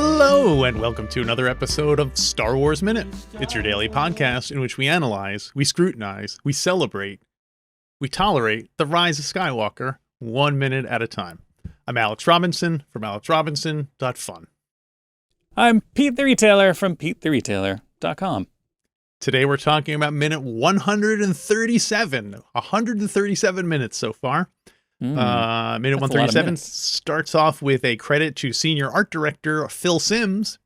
Hello, and welcome to another episode of Star Wars Minute. It's your daily podcast in which we analyze, we scrutinize, we celebrate, we tolerate the rise of Skywalker 1 minute at a time. I'm Alex Robinson from alexrobinson.fun. I'm Pete the Retailer from PeteTheRetailer.com. Today we're talking about minute 137. 137 minutes so far. Minute 137 starts off with a credit to senior art director Phil Simms,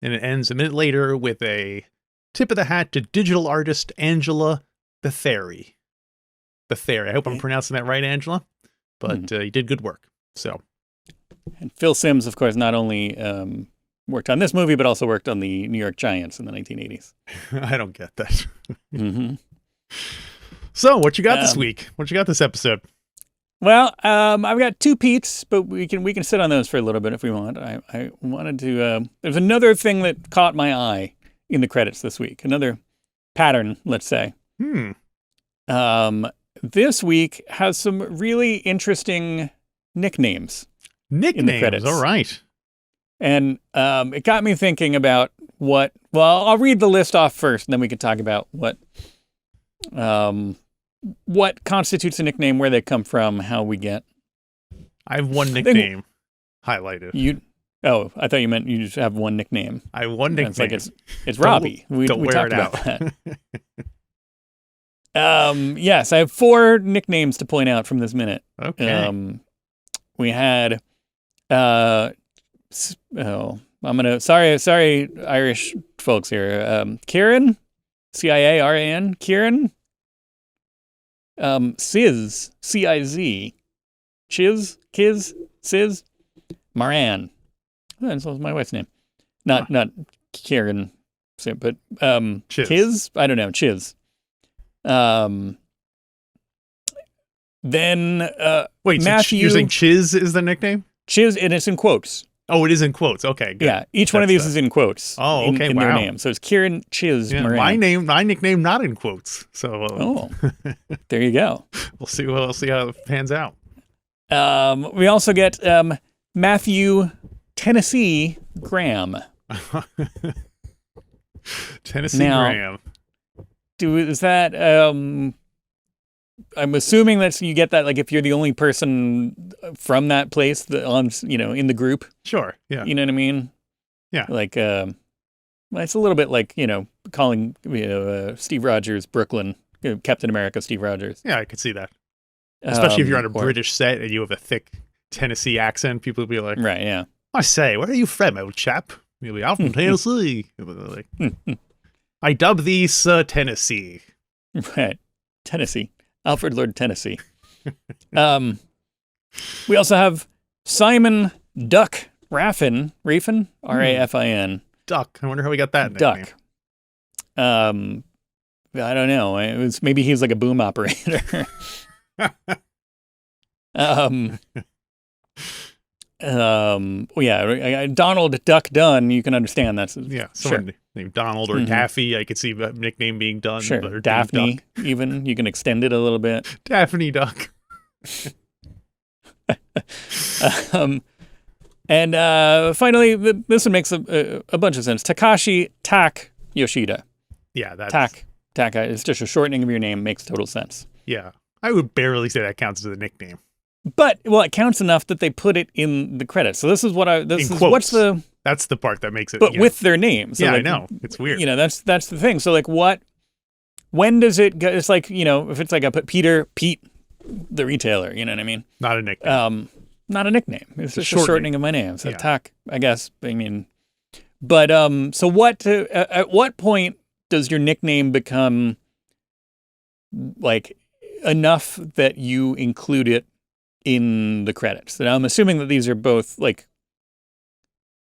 and it ends a minute later with a tip of the hat to digital artist Angela Bethary. Bethary. I hope I'm pronouncing that right, Angela, but you did good work. So, and Phil Simms, of course, not only worked on this movie, but also worked on the New York Giants in the 1980s. I don't get that. So, what you got this week? What you got this episode? Well, I've got two Pete's, but we can sit on those for a little bit if we want. I wanted to. There's another thing that caught my eye in the credits this week. Another pattern, let's say. This week has some really interesting nicknames. In the credits. All right. And it got me thinking about what. Well, I'll read the list off first, and then we can talk about what constitutes a nickname, where they come from, how we get. I have one nickname highlighted. I thought you meant you just have one nickname. I have one nickname. It's Robbie. We wear talked it about out. that. Yes, I have 4 nicknames to point out from this minute. Okay. We had sorry Irish folks here. Kieran, Ciaran, Kieran. Ciz, C-I-Z, Chiz, Kiz, Ciz, Maran. That was my wife's name. Not Kieran, but Chiz. Kiz? I don't know, Chiz. Then wait, Matthew. So you're saying Chiz is the nickname? Chiz, and it's in quotes. Oh, it is in quotes. Okay, good. Yeah, each one of these is in quotes. Oh, okay, in wow. their name. So it's Kieran, Chiz, My Moran. nickname not in quotes. So there you go. We'll see how it pans out. We also get Matthew Tennessee Graham. Graham. Is that I'm assuming that you get that, like, if you're the only person from that place in the group. Sure. Yeah. You know what I mean? Yeah. Like, it's a little bit like, calling, Steve Rogers Brooklyn, Captain America Steve Rogers. Yeah, I could see that. Especially if you're on a British set and you have a thick Tennessee accent, people will be like, right, yeah. I say, where are you from, old chap? You'll be, I'm from Tennessee. Like, I dub thee Sir Tennessee. Right. Tennessee. Alfred Lord Tennessee. We also have Simon Duck Raffin, R-A-F-I-N. Duck. I wonder how we got that nickname. Duck. I don't know. Maybe he's like a boom operator. Donald Duck Dunn. You can understand that's someone named Donald or Daffy. I could see a nickname being done. Sure, or Daphne. Even you can extend it a little bit. Daphne Duck. And finally, this one makes a bunch of sense. Takashi Tak Yoshida. Yeah, that's Tak. It's just a shortening of your name. Makes total sense. Yeah, I would barely say that counts as a nickname. But it counts enough that they put it in the credits. So this is quotes. That's the part that makes it. But with their names. So I know. It's weird. That's the thing. So when does it go? It's like, if it's like I put Pete the Retailer, you know what I mean? Not a nickname. Not a nickname. It's just a shortening of my name. So Tak, I guess. I mean, but so at what point does your nickname become like enough that you include it in the credits? And I'm assuming that these are both like,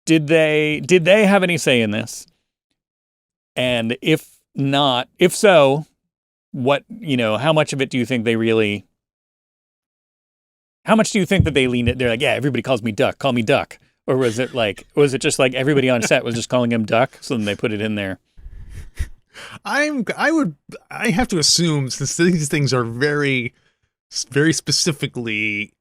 did they have any say in this? And if so, what, how much of it do you think they really, how much do you think that they leaned it? They're like, yeah, everybody calls me Duck, call me Duck. Or was it just like everybody on set was just calling him Duck? So then they put it in there. I have to assume, since these things are very, very specifically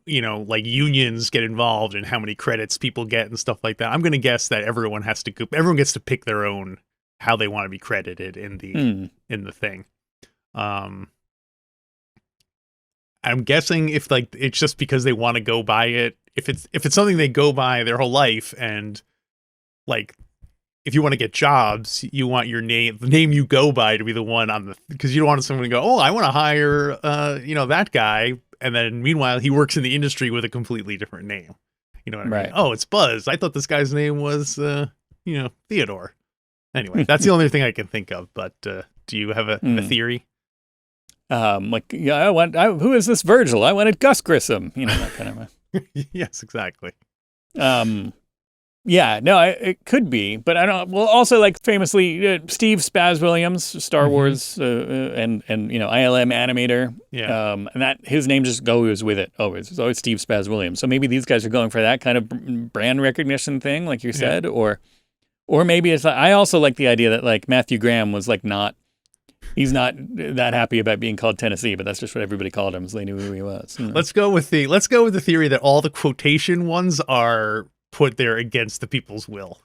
like unions get involved and how many credits people get and stuff like that. I'm going to guess that everyone gets to pick their own how they want to be credited in the thing. I'm guessing if like it's just because they want to go by it. If it's something they go by their whole life, and like if you want to get jobs, you want the name you go by to be the one because you don't want someone to go, oh, I want to hire that guy, and then meanwhile he works in the industry with a completely different name. You know what I mean? Oh, it's Buzz. I thought this guy's name was Theodore. Anyway, that's the only thing I can think of. But do you have a theory? Who is this Virgil? I wanted Gus Grissom. That kind of a. Yes, exactly. It could be, but I don't. Well, also like famously, Steve Spaz Williams, Star Wars, and ILM animator. Yeah. And that his name just goes with it always. It's always Steve Spaz Williams. So maybe these guys are going for that kind of brand recognition thing, like you said, or maybe it's. I also like the idea that like Matthew Graham was like not. He's not that happy about being called Tennessee, but that's just what everybody called him, so they knew who he was. Let's go with the theory that all the quotation ones are put there against the people's will.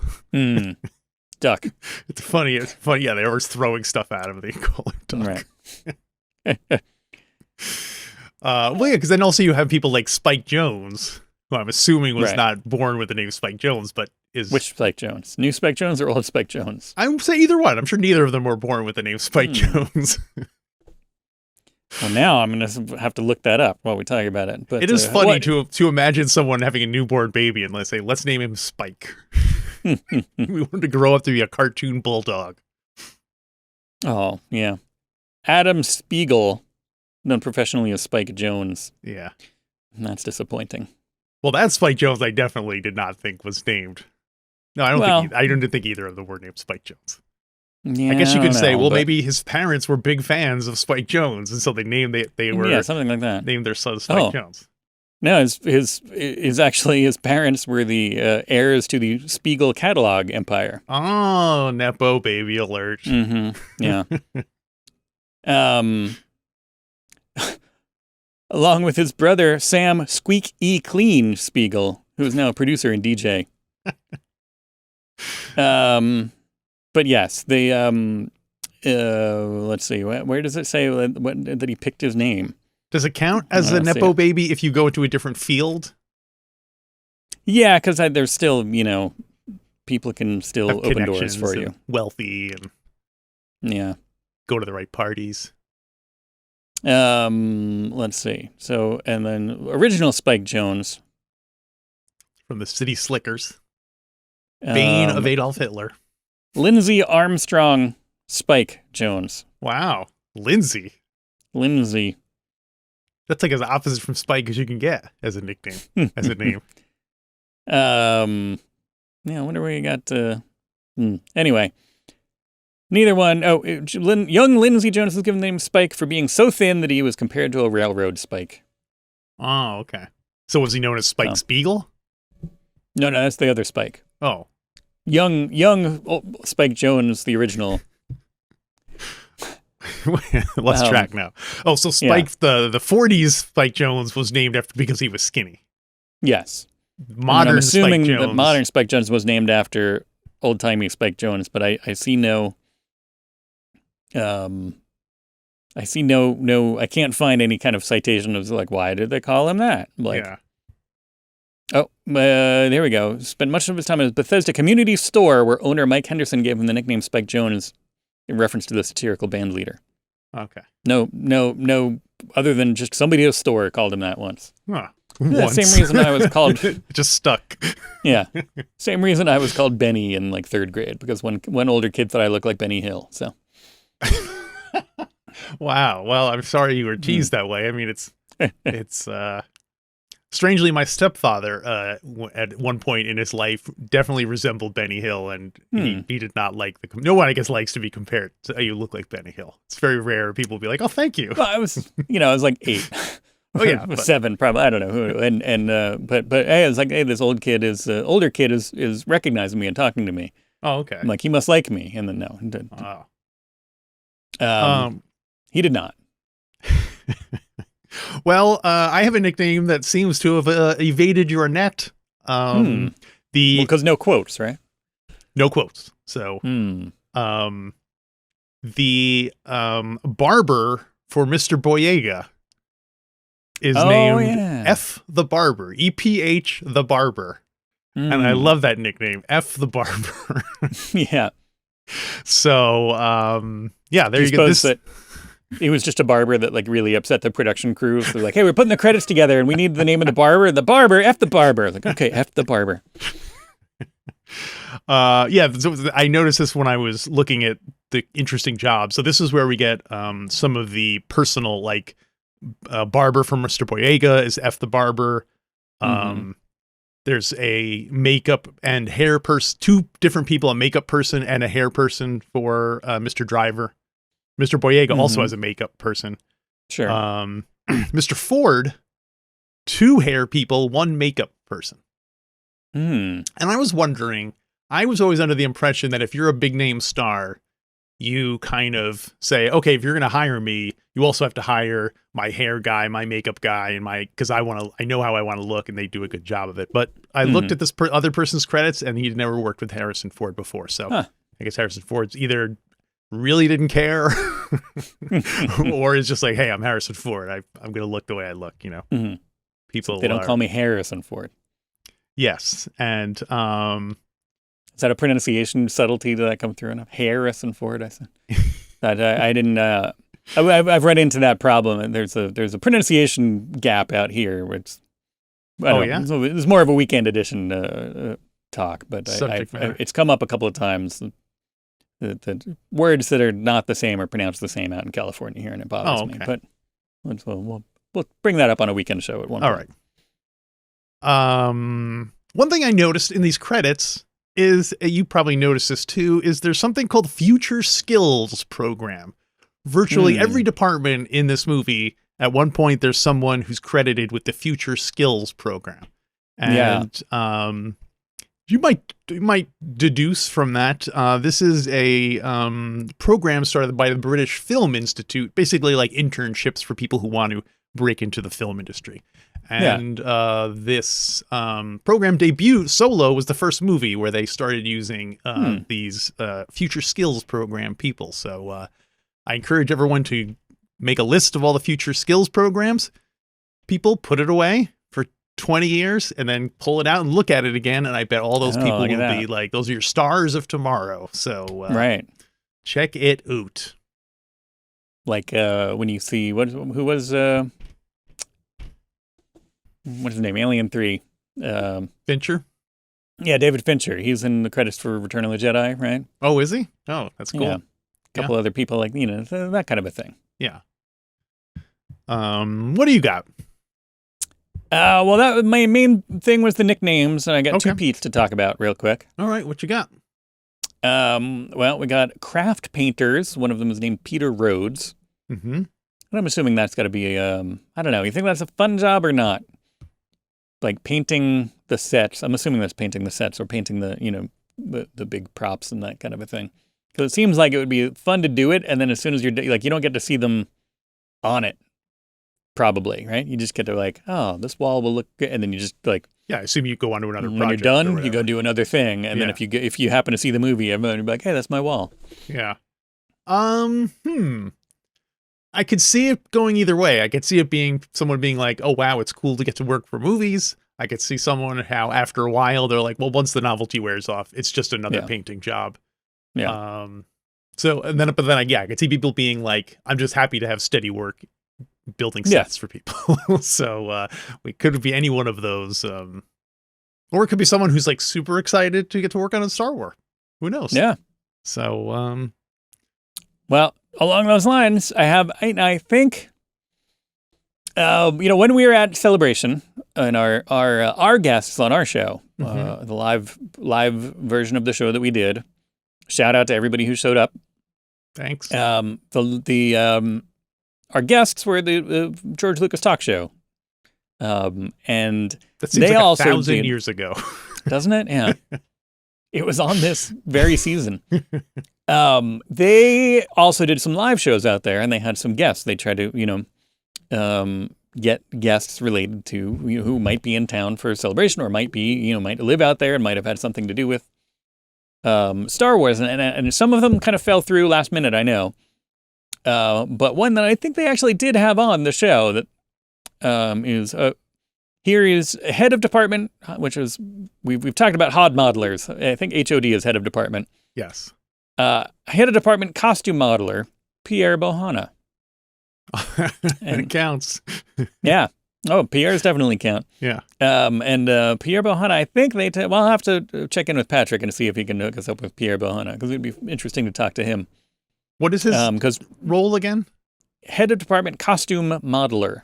Duck. It's funny. Yeah, they're always throwing stuff at him. They call him Duck. Right. Because then also you have people like Spike Jonze, who I'm assuming was not born with the name Spike Jonze, but is... Which Spike Jonze? New Spike Jonze or old Spike Jonze? I would say either one. I'm sure neither of them were born with the name Spike Jonze. Well, now I'm going to have to look that up while we talk about it. But it is funny to imagine someone having a newborn baby and let's name him Spike. We want him to grow up to be a cartoon bulldog. Oh, yeah. Adam Spiegel, known professionally as Spike Jonze. Yeah. That's disappointing. Well, that Spike Jonze I definitely did not think was named. No, I don't think either of them were named Spike Jonze. Yeah, I guess you could say, maybe his parents were big fans of Spike Jonze, and so they were something like that. Named their son Spike Jonze. No, his parents were the heirs to the Spiegel catalog empire. Oh, Nepo baby alert. Mm-hmm. Yeah. Along with his brother Sam Squeak E. Clean Spiegel, who is now a producer and DJ. But yes, they let's see, where does it say that he picked his name? Does it count as a Nepo baby if you go into a different field? Yeah, because there's still, people can still open doors for you. Wealthy and go to the right parties. Let's see. So, and then original Spike Jonze. From the City Slickers. Bane of Adolf Hitler. Lindsay Armstrong Spike Jonze. Wow. Lindsay. That's like as opposite from Spike as you can get as a nickname, as a name. I wonder where you got, anyway. Neither one. Oh, young Lindsay Jones was given the name Spike for being so thin that he was compared to a railroad spike. Oh, okay. So was he known as Spike Spiegel? No, that's the other Spike. Oh. Young Spike Jonze, the original. Let's track now. Oh, so Spike, the 40s Spike Jonze was named after because he was skinny. Yes. Modern I'm assuming Spike Jonze. that modern Spike Jonze was named after old-timey Spike Jonze, but I see no... I can't find any kind of citation of like, why did they call him that? There we go. Spent much of his time at a Bethesda community store where owner Mike Henderson gave him the nickname Spike Jonze in reference to the satirical band leader. Okay. No, other than just somebody at a store called him that once. Huh. The same reason I was called... just stuck. Yeah. Same reason I was called Benny in like third grade, because one older kid thought I looked like Benny Hill, so... Wow. Well, I'm sorry you were teased that way. I mean, it's strangely, my stepfather at one point in his life definitely resembled Benny Hill, and he did not like no one, I guess, likes to be compared to, you look like Benny Hill. It's very rare people be like, oh, thank you. Well, I was like 8. Oh yeah, 7 probably. I don't know who. But hey, it's like, hey, this older kid is recognizing me and talking to me. Oh, okay. I'm like, he must like me, and then no. Oh. He did not. Well, I have a nickname that seems to have evaded your net. Because no quotes, right? No quotes. So, the barber for Mr. Boyega is named F the Barber, EPH the Barber. And I love that nickname, F the Barber. Yeah. So, there you go. That he was just a barber that like really upset the production crew. So they're like, hey, we're putting the credits together and we need the name of the barber. The barber, F the Barber. Like, okay, F the Barber. So I noticed this when I was looking at the interesting jobs. So this is where we get some of the personal, like barber from Mr. Boyega is F the Barber. There's a makeup and hair person, two different people, a makeup person and a hair person for Mr. Driver. Mr. Boyega also has a makeup person. Sure. Mr. Ford, 2 hair people, 1 makeup person. And I was wondering, I was always under the impression that if you're a big name star, you kind of say, okay, if you're going to hire me, you also have to hire my hair guy, my makeup guy, and because I know how I want to look, and they do a good job of it. But I looked at this other person's credits, and he'd never worked with Harrison Ford before. So I guess Harrison Ford's either really didn't care or is just like, hey, I'm Harrison Ford. I'm going to look the way I look, you know. People, they don't call me Harrison Ford. Yes. And is that a pronunciation subtlety that come through enough? Harrison Ford, I said. That I didn't. I've run into that problem, and there's a pronunciation gap out here. Which it's more of a weekend edition talk, but it's come up a couple of times. The words that are not the same are pronounced the same out in California here, and it bothers me. But we'll bring that up on a weekend show at one point. All right. One thing I noticed in these credits is, you probably noticed this too, is there's something called Future Skills Program. Virtually every department in this movie, at one point, there's someone who's credited with the Future Skills Program. And you might deduce from that, this is a program started by the British Film Institute, basically like internships for people who want to break into the film industry. And this program debut, Solo, was the first movie where they started using these Future Skills Program people. So I encourage everyone to make a list of all the Future Skills Programs. People, put it away for 20 years and then pull it out and look at it again. And I bet all those people will be like, those are your stars of tomorrow. So check it out. Like when you see, who was... what's his name? Alien 3. Fincher? Yeah, David Fincher. He's in the credits for Return of the Jedi, right? Oh, is he? Oh, that's cool. Yeah. A couple other people, like, you know, that kind of a thing. Yeah. What do you got? Well, my main thing was the nicknames, and I got 2 Pete's to talk about real quick. All right, what you got? Well, we got craft painters. One of them is named Peter Rhodes. And I'm assuming that's got to be I don't know. You think that's a fun job or not? Like painting the sets. I'm assuming that's painting the sets or painting the big props and that kind of a thing. Because it seems like it would be fun to do it, and then as soon as you're like, you don't get to see them on it, probably, right? You just get to like, oh, this wall will look good, and then you just like, I assume you go on to another project. When you're done, you go do another thing, and then if you happen to see the movie, everyone will be like, hey, that's my wall. Yeah. I could see it going either way. I could see it being someone being like, oh, wow, it's cool to get to work for movies. I could see someone how after a while they're like, well, once the novelty wears off, it's just another painting job. Yeah. But then I could see people being like, I'm just happy to have steady work building sets for people. So we could be any one of those. Or it could be someone who's like super excited to get to work on a Star Wars. Who knows? Yeah. So, well, along those lines, I think, when we were at Celebration and our guests on our show, the live version of the show that we did, shout out to everybody who showed up. Thanks. Our guests were the George Lucas Talk Show, and that seems they like also 1,000 years ago, doesn't it? Yeah, it was on this very season. They also did some live shows out there, and they had some guests. They tried to, get guests related to who might be in town for a celebration or might be, might live out there and might have had something to do with Star Wars. And some of them kind of fell through last minute, I know. But one that I think they actually did have on the show that is here is head of department, which is we've talked about HOD modelers. I think HOD is head of department. Yes. Head of department costume modeler Pierre Bohanna. And it counts. Yeah. Oh, Pierre's definitely count. Yeah. And Pierre Bohanna, I think I'll have to check in with Patrick and see if he can hook us up with Pierre Bohanna because it'd be interesting to talk to him. What is his role again? Head of department costume modeler.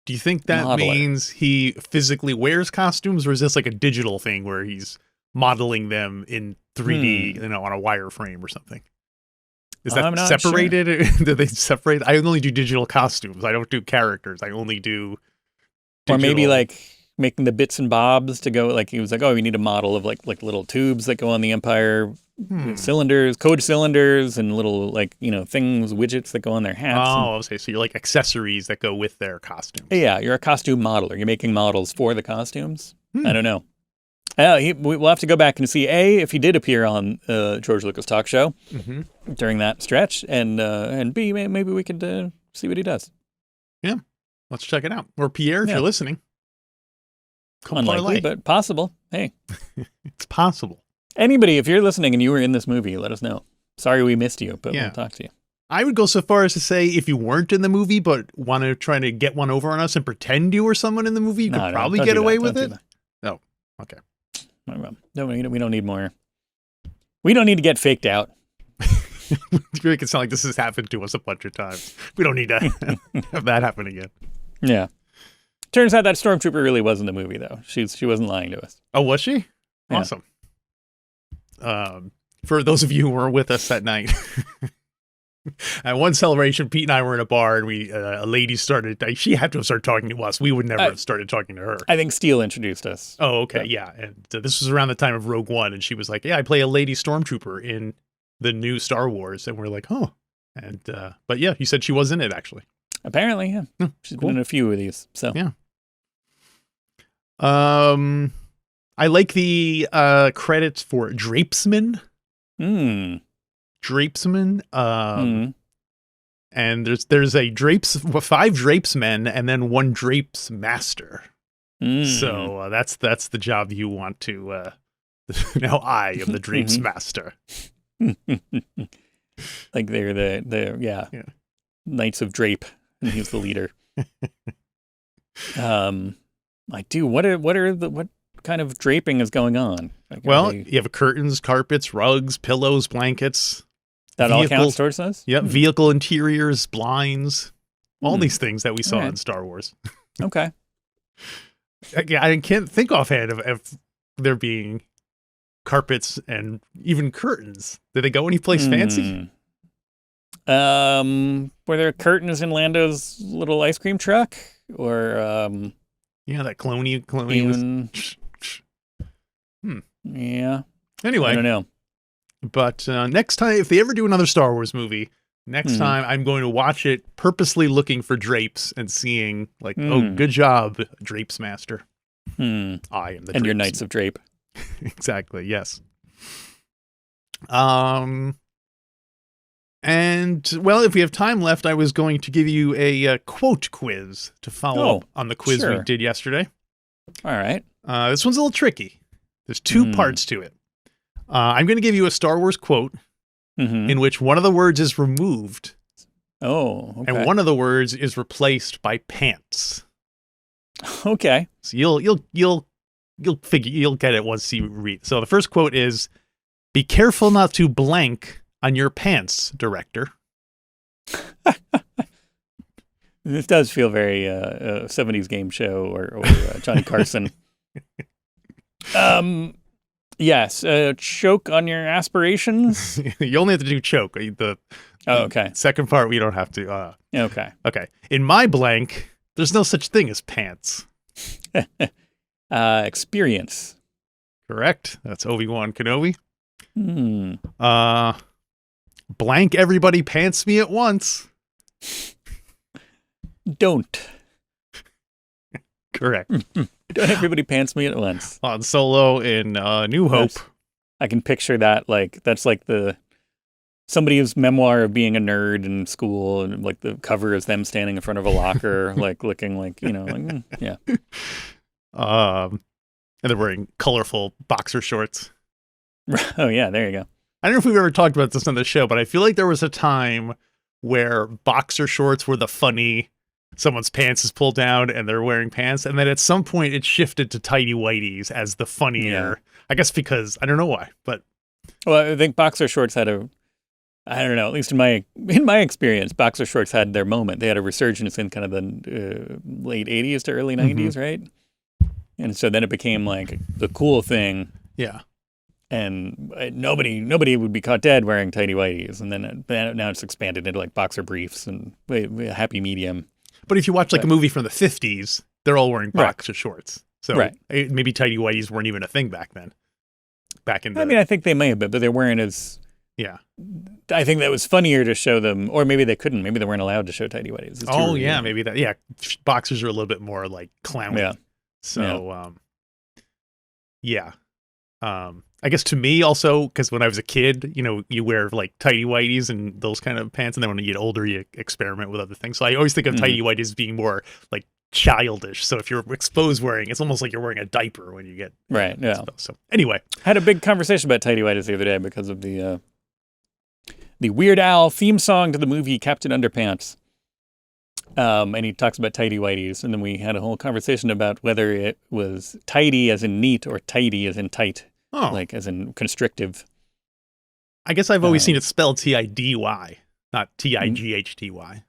Do you think that means he physically wears costumes, or is this like a digital thing where he's modeling them in 3D, on a wireframe or something? Is that separated? Sure. Do they separate? I only do digital costumes. I don't do characters. I only do digital. Or maybe like making the bits and bobs to go, like he was like, oh, we need a model of like little tubes that go on the Empire cylinders, code cylinders, and little things, widgets that go on their hats. Oh, okay. So you're like accessories that go with their costumes. Yeah, you're a costume modeler. You're making models for the costumes. I don't know. We'll have to go back and see if he did appear on George Lucas Talk Show during that stretch, and B, maybe we could see what he does. Yeah, let's check it out. Or Pierre, if you're listening. Unlikely, but possible. Hey, it's possible. Anybody, if you're listening and you were in this movie, let us know. Sorry we missed you, but we'll talk to you. I would go so far as to say if you weren't in the movie but want to try to get one over on us and pretend you were someone in the movie, you could probably get away with it. Oh, okay. No, we don't need more. We don't need to get faked out. Make it sound like this has happened to us a bunch of times. We don't need to have that happen again. Yeah. Turns out that stormtrooper really was in the movie, though. She wasn't lying to us. Oh, was she? Yeah. Awesome. For those of you who were with us that night, at one celebration, Pete and I were in a bar, and a lady started. She had to have started talking to us. We would never have started talking to her. I think Steele introduced us. Oh, okay, yeah. And this was around the time of Rogue One, and she was like, "Yeah, I play a lady stormtrooper in the new Star Wars," and we're like, "Oh." And but yeah, you said she was in it actually. Apparently, yeah. She's been in a few of these. So yeah. I like the credits for Drapesman. Drapesman. And there's a 5 drapesmen and then 1 drapes master. So that's the job you want to. Now I am the drapes master. Like they're the Knights of Drape, and he's the leader. I do. What kind of draping is going on? You have curtains, carpets, rugs, pillows, blankets. That all counts towards this? Yep. Vehicle interiors, blinds, all these things that we saw in Star Wars. Okay. I can't think offhand of there being carpets and even curtains. Did they go any place fancy? Were there curtains in Lando's little ice cream truck? Or that clone even, was... Yeah. Anyway. I don't know. But next time, if they ever do another Star Wars movie, next time I'm going to watch it purposely looking for drapes and seeing oh, good job, Drapes Master. I am the And your Knights of Drape. Exactly, yes. And, well, if we have time left, I was going to give you a quote quiz to follow up on the quiz we did yesterday. All right. This one's a little tricky. There's 2 parts to it. I'm going to give you a Star Wars quote in which one of the words is removed. Oh, okay. And one of the words is replaced by pants. Okay. So you'll get it once you read. So the first quote is, "Be careful not to blank on your pants, director." This does feel very 70s game show or Johnny Carson. Yes, choke on your aspirations. You only have to do choke. Okay. Second part, we don't have to. Okay. Okay. In my blank, there's no such thing as pants. Experience. Correct. That's Obi-Wan Kenobi. Blank everybody pants me at once. Don't. Correct. Don't everybody pants me at once. Han Solo in New Hope. I can picture that. Like, that's like somebody's memoir of being a nerd in school, and like the cover is them standing in front of a locker, like looking like, like, yeah. And they're wearing colorful boxer shorts. Oh yeah, there you go. I don't know if we've ever talked about this on the show, but I feel like there was a time where boxer shorts were the funny, someone's pants is pulled down and they're wearing pants, and then at some point it shifted to tighty whities as the funnier. Yeah. I guess because I don't know why, but well, I think boxer shorts had I don't know, at least in my experience, boxer shorts had their moment. They had a resurgence in kind of the late 80s to early 90s, right? And so then it became like the cool thing. Yeah. And nobody would be caught dead wearing tighty whities. And then now it's expanded into like boxer briefs and a happy medium. But if you watch like a movie from the 50s, they're all wearing boxer shorts. So maybe tighty whities weren't even a thing back then. I think they may have been, but they're wearing as... Yeah. I think that was funnier to show them, or maybe they couldn't. Maybe they weren't allowed to show tighty whities. Maybe that. Yeah, boxers are a little bit more like clowny. Yeah. So, I guess to me also, because when I was a kid, you wear like tighty whities and those kind of pants, and then when you get older, you experiment with other things. So I always think of tighty whities as being more like childish. So if you're exposed wearing, it's almost like you're wearing a diaper when you get exposed. So anyway, I had a big conversation about tighty whities the other day because of the Weird Al theme song to the movie Captain Underpants. And he talks about tighty whities, and then we had a whole conversation about whether it was tidy as in neat or tidy as in tight, like as in constrictive. I guess I've always seen it spelled T-I-D-Y, not T-I-G-H-T-Y.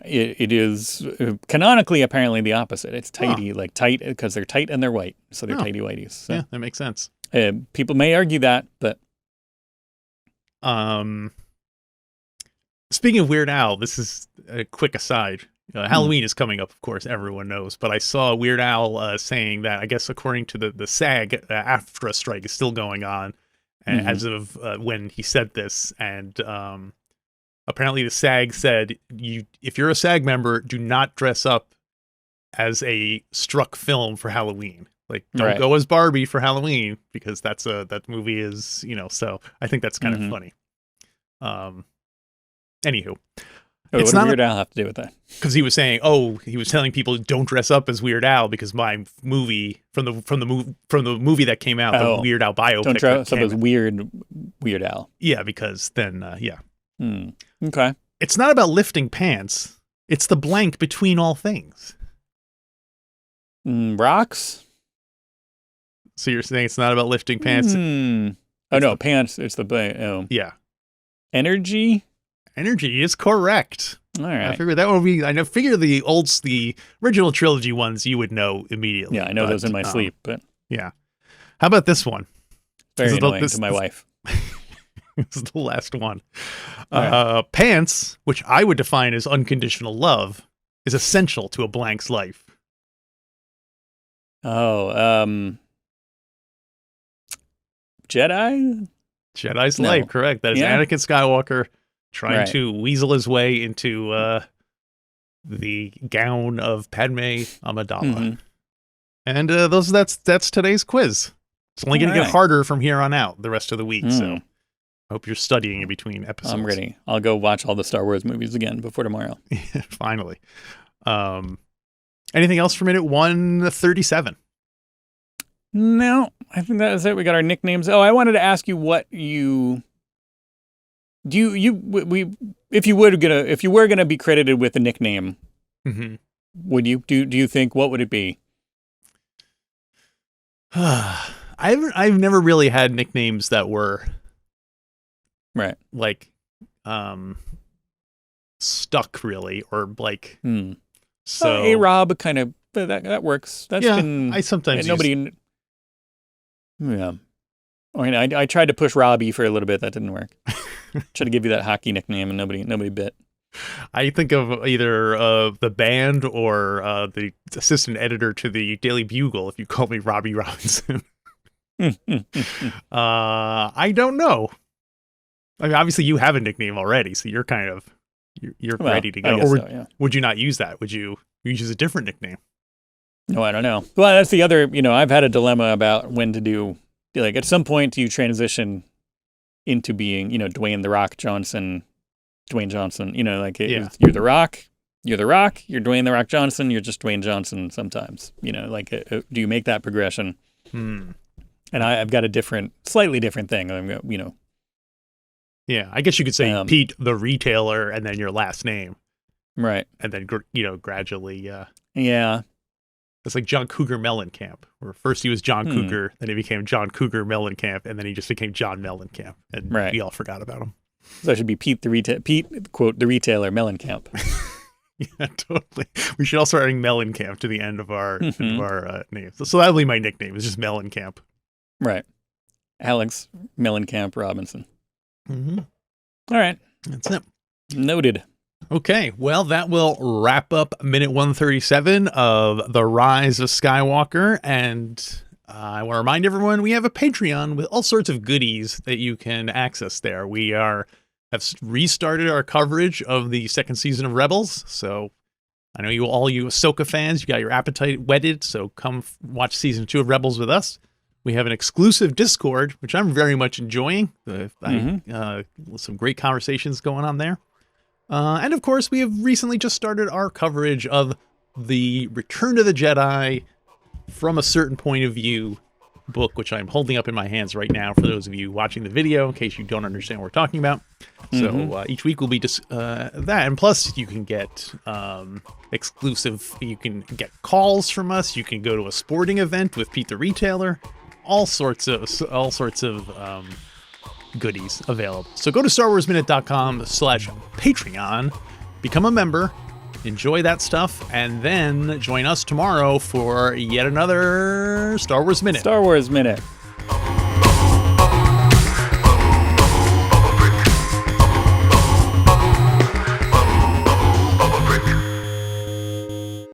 It is canonically apparently the opposite. It's tidy, like tight, because they're tight and they're white, so they're tighty whities. So. Yeah, that makes sense. People may argue that, but speaking of Weird Al, this is a quick aside. Halloween is coming up, of course, everyone knows. But I saw Weird Al saying that, I guess, according to the SAG, AFTRA strike is still going on as of when he said this. And apparently the SAG said, if you're a SAG member, do not dress up as a struck film for Halloween. Like, don't go as Barbie for Halloween, because that movie is, so I think that's kind of funny. Anywho. What does Weird Al have to do with that? Because he was saying, he was telling people don't dress up as Weird Al because my movie from the movie that came out, the Weird Al biopic. Don't dress up as Weird Al. Yeah, because then Okay. It's not about lifting pants. It's the blank between all things. Rocks. So you're saying it's not about lifting pants? Oh no, pants. It's the blank. Oh. Yeah. Energy. Energy is correct. All right. I figured that would be. I figure the original trilogy ones you would know immediately. Yeah, I know those in my sleep, but yeah. How about this one? Very annoying to my wife. This is the last one. Pants, which I would define as unconditional love, is essential to a blank's life. Jedi? Jedi's life, correct. That is Anakin Skywalker trying to weasel his way into the gown of Padme Amidala. And that's today's quiz. It's only going to get harder from here on out the rest of the week, so I hope you're studying in between episodes. I'm ready. I'll go watch all the Star Wars movies again before tomorrow. Finally. Anything else for minute 137? No, I think that is it. We got our nicknames. Oh, I wanted to ask you what you if you were gonna be credited with a nickname, would you do you think what would it be? I've never really had nicknames that were like stuck really, or like so hey Rob kind of, but that works. That's been I sometimes nobody. Yeah. I mean, I tried to push Robbie for a little bit. That didn't work. Tried to give you that hockey nickname, and nobody bit. I think of either the band or the assistant editor to the Daily Bugle if you call me Robbie Robinson. I don't know. I mean, obviously, you have a nickname already, so you're kind of you're ready to go. Or would you not use that? Would you use a different nickname? No, I don't know. Well, that's the other, I've had a dilemma about when to do, like, at some point do you transition into being, Dwayne "The Rock" Johnson, Dwayne Johnson, you're The Rock, you're Dwayne "The Rock" Johnson, you're just Dwayne Johnson sometimes, do you make that progression? And I've got a slightly different thing, Yeah, I guess you could say Pete the Retailer and then your last name. Right. And then, gradually. Yeah. It's like John Cougar Mellencamp, where first he was John Cougar, then he became John Cougar Mellencamp, and then he just became John Mellencamp. And we all forgot about him. So it should be Pete, quote, the Retailer Mellencamp. Yeah, totally. We should also add Mellencamp to the end of our names. So that'll be my nickname. It's just Mellencamp. Right. Alex Mellencamp Robinson. Mm-hmm. All right. That's it. Noted. Okay, well, that will wrap up minute 137 of The Rise of Skywalker. And I want to remind everyone we have a Patreon with all sorts of goodies that you can access there. We have restarted our coverage of the second season of Rebels. So I know all you Ahsoka fans, you got your appetite whetted. So come watch season 2 of Rebels with us. We have an exclusive Discord, which I'm very much enjoying. Some great conversations going on there. And of course, we have recently just started our coverage of the Return of the Jedi from a Certain Point of View book, which I'm holding up in my hands right now for those of you watching the video, in case you don't understand what we're talking about. So each week will be just that. And plus, you can get exclusive, you can get calls from us. You can go to a sporting event with Pete the Retailer. All sorts of goodies available. So go to StarWarsMinute.com/Patreon, become a member, enjoy that stuff, and then join us tomorrow for yet another Star Wars Minute. Star Wars Minute.